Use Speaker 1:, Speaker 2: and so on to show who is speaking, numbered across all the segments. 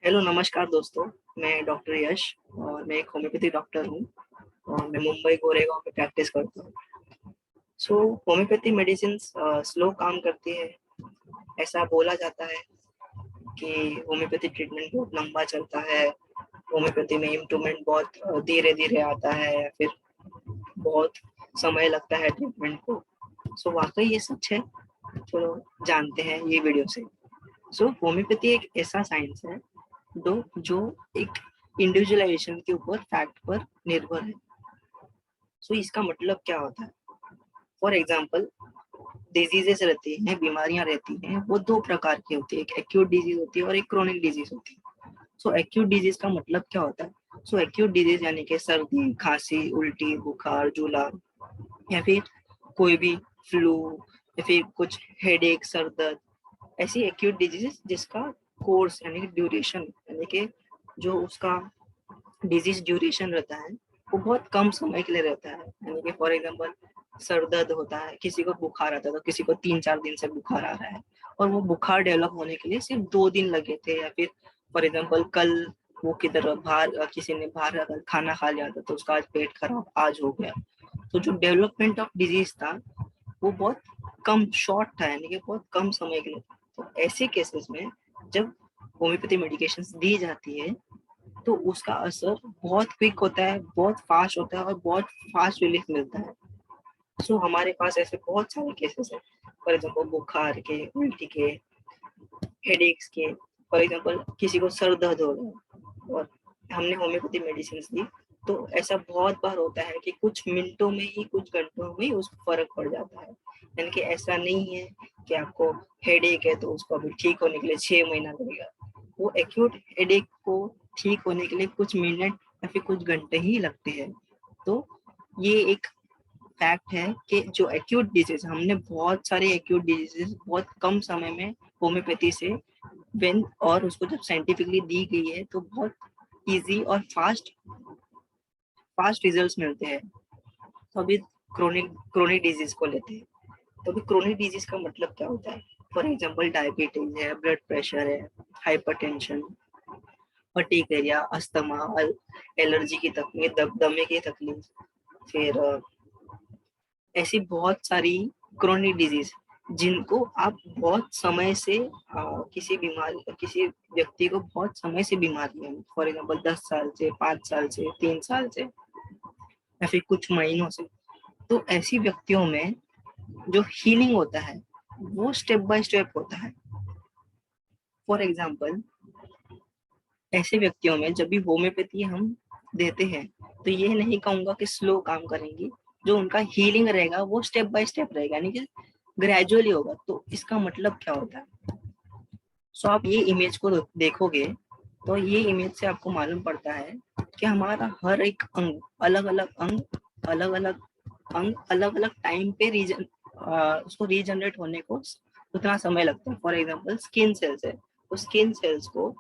Speaker 1: Hello नमस्कार दोस्तों। मैं डॉक्टर यश और मैं एक होम्योपैथी डॉक्टर हूँ और मैं मुंबई गोरेगांव में प्रैक्टिस करता हूँ। होम्योपैथी मेडिसिन स्लो काम करती है। ऐसा बोला जाता है कि होम्योपैथी ट्रीटमेंट बहुत लंबा चलता है। होम्योपैथी में इम्प्रूवमेंट बहुत धीरे धीरे आता है या फिर बहुत समय लगता है ट्रीटमेंट को। वाकई ये सच है। चलो जानते हैं ये वीडियो से। होम्योपैथी एक ऐसा साइंस है दो जो एक इंडिविजुअलाइजेशन के ऊपर फैक्ट पर निर्भर है। इसका मतलब क्या होता है? फॉर एग्जाम्पल, डिजीजेस रहती हैं, बीमारियां रहती हैं, वो दो प्रकार की होती है। एक एक्यूट डिजीज होती है और एक क्रोनिक डिजीज होती है। एक्यूट डिजीज का मतलब क्या होता है? एक्यूट डिजीज यानी कि सर्दी, खांसी, उल्टी, बुखार, जुलाब या फिर कोई भी फ्लू या फिर कुछ हेडेक, सर दर्द, ऐसी एक्यूट डिजीज जिसका कोर्स यानी कि ड्यूरेशन यानी कि जो उसका डिजीज ड्यूरेशन रहता है वो बहुत कम समय के लिए रहता है। यानी कि फॉर एग्जांपल, सर दर्द होता है, किसी को बुखार आता है तो किसी को 3-4 दिन से बुखार आ रहा है और वो बुखार डेवलप होने के लिए सिर्फ 2 दिन लगे थे। या फिर फॉर एग्जांपल, कल वो किधर बाहर किसी ने बाहर खाना खा लिया था तो उसका आज पेट खराब आज हो गया। तो जो डेवलपमेंट ऑफ डिजीज था वो बहुत कम शॉर्ट था, यानी कि बहुत कम समय के लिए था। तो ऐसे केसेस में जब होम्योपैथी मेडिकेशन दी जाती है तो उसका असर बहुत क्विक होता है, बहुत फास्ट होता है और बहुत फास्ट रिलीफ मिलता है। हमारे पास ऐसे बहुत सारे केसेस हैं। फॉर एग्जाम्पल, बुखार के, उल्टी के, हेडेक्स के। फॉर एग्जाम्पल, किसी को सर दर्द हो रहा है और हमने होम्योपैथी मेडिसिन दी तो ऐसा बहुत बार होता है कि कुछ मिनटों में ही, कुछ घंटों में ही उसको फर्क पड़ जाता है। यानी कि ऐसा नहीं है कि आपको हेडेक है तो उसको अभी ठीक होने के लिए 6 महीना लगेगा। वो एक्यूट हेडेक को ठीक होने के लिए कुछ मिनट या फिर कुछ घंटे ही लगते हैं। तो ये एक फैक्ट है कि जो एक्यूट डिजीज, हमने बहुत सारे एक्यूट डिजीजेस बहुत कम समय में होम्योपैथी से वेन और उसको जब साइंटिफिकली दी गई है तो बहुत इजी और फास्ट फास्ट रिजल्ट्स मिलते हैं। तो अभी क्रोनिक क्रोनिक डिजीज को लेते हैं। तो अभी क्रोनिक डिजीज का मतलब क्या होता है? फॉर एग्जांपल, डायबिटीज है, ब्लड प्रेशर है, हाइपरटेंशन, पर्टिकेरिया, अस्थमा, एलर्जी की तकलीफ, दमे की तकलीफ, फिर ऐसी बहुत सारी क्रोनिक डिजीज जिनको आप बहुत समय से किसी व्यक्ति को बहुत समय से बीमारी है, फॉर एग्जाम्पल 10 साल से, 5 साल से, 3 साल से या फिर कुछ महीनों से। तो ऐसी व्यक्तियों में जो हीलिंग होता है वो स्टेप बाय स्टेप होता है। फॉर एग्जाम्पल, ऐसे व्यक्तियों में जब भी होम्योपैथी हम देते हैं तो ये नहीं कहूंगा कि स्लो काम करेंगी। जो उनका हीलिंग रहेगा वो स्टेप बाय स्टेप रहेगा, यानी कि ग्रेजुअली होगा। तो इसका मतलब क्या होता है? आप ये इमेज को देखोगे तो ये इमेज से आपको मालूम पड़ता है कि हमारा हर एक अंग, अलग अलग अलग अलग टाइम पे उसको रीजनरेट होने को उतना समय लगता है। फॉर एग्जाम्पल, स्किन सेल्स है, तो स्किन सेल्स को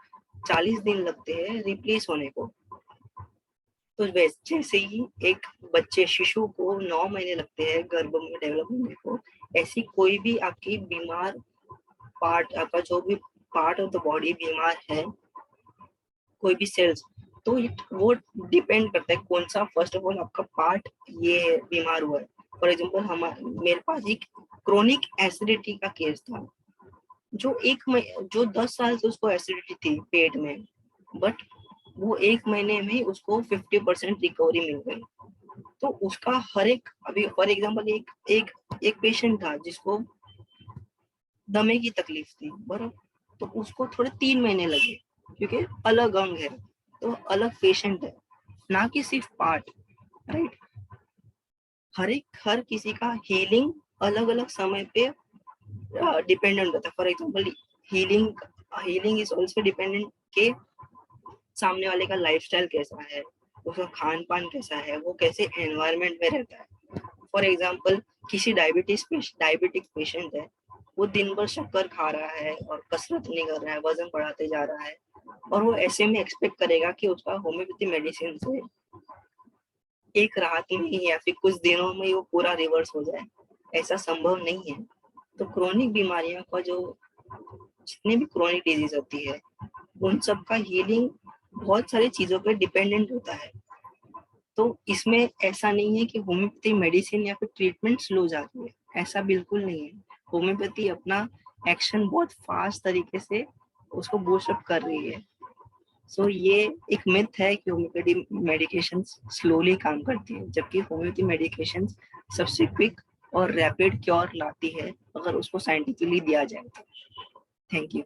Speaker 1: 40 दिन लगते हैं रिप्लेस होने को। तो जैसे ही एक बच्चे शिशु को 9 महीने लगते हैं गर्भ में डेवलप होने को, ऐसी कोई भी आपकी बीमार पार्ट, आपका जो भी पार्ट ऑफ द बॉडी बीमार है, कोई भी सेल्स, तो वो डिपेंड करता है कौन सा फर्स्ट ऑफ ऑल आपका पार्ट ये बीमार हुआ है। फॉर एग्जाम्पल, मेरे पास एक क्रोनिक एसिडिटी का केस था। जो 10 साल से उसको एसिडिटी थी पेट में, बट वो 1 महीने में उसको 50% रिकवरी मिल गई। तो उसका हर एक, अभी फॉर एग्जाम्पल, एक एक पेशेंट था जिसको दमे की तकलीफ थी बराबर, तो उसको थोड़े 3 महीने लगे क्योंकि अलग अंग है, तो अलग पेशेंट है, ना कि सिर्फ पार्ट। राइट? हर किसी का हीलिंग अलग अलग समय पे डिपेंडेंट होता है। For example, healing healing is also dependent के सामने वाले का लाइफस्टाइल कैसा है, उसका खान पान कैसा है, वो कैसे एनवायरमेंट में रहता है। फॉर एग्जाम्पल, किसी डायबिटिक पेशेंट है, वो दिन भर शक्कर खा रहा है और कसरत नहीं कर रहा है, वजन बढ़ाते जा रहा है, और वो ऐसे में एक्सपेक्ट करेगा कि उसका होम्योपैथी मेडिसिन से एक रात में ही या फिर कुछ दिनों में ही वो पूरा रिवर्स हो जाए। ऐसा संभव नहीं है। तो क्रोनिक बीमारियों का जो जितनी भी क्रोनिक डिजीज होती है उन सब का हीलिंग बहुत सारी चीजों पे डिपेंडेंट होता है। तो इसमें ऐसा नहीं है कि होम्योपैथी मेडिसिन या फिर ट्रीटमेंट स्लो जाती है, ऐसा बिल्कुल नहीं है। होम्योपैथी अपना एक्शन बहुत फास्ट तरीके से उसको बूस्ट अप कर रही है। सो ये एक मिथ है कि होम्योपैथी मेडिकेशन स्लोली काम करती है, जबकि होम्योपैथी मेडिकेशन सबसे क्विक और रैपिड क्योर लाती है अगर उसको साइंटिफिकली दिया जाए तो। Thank you.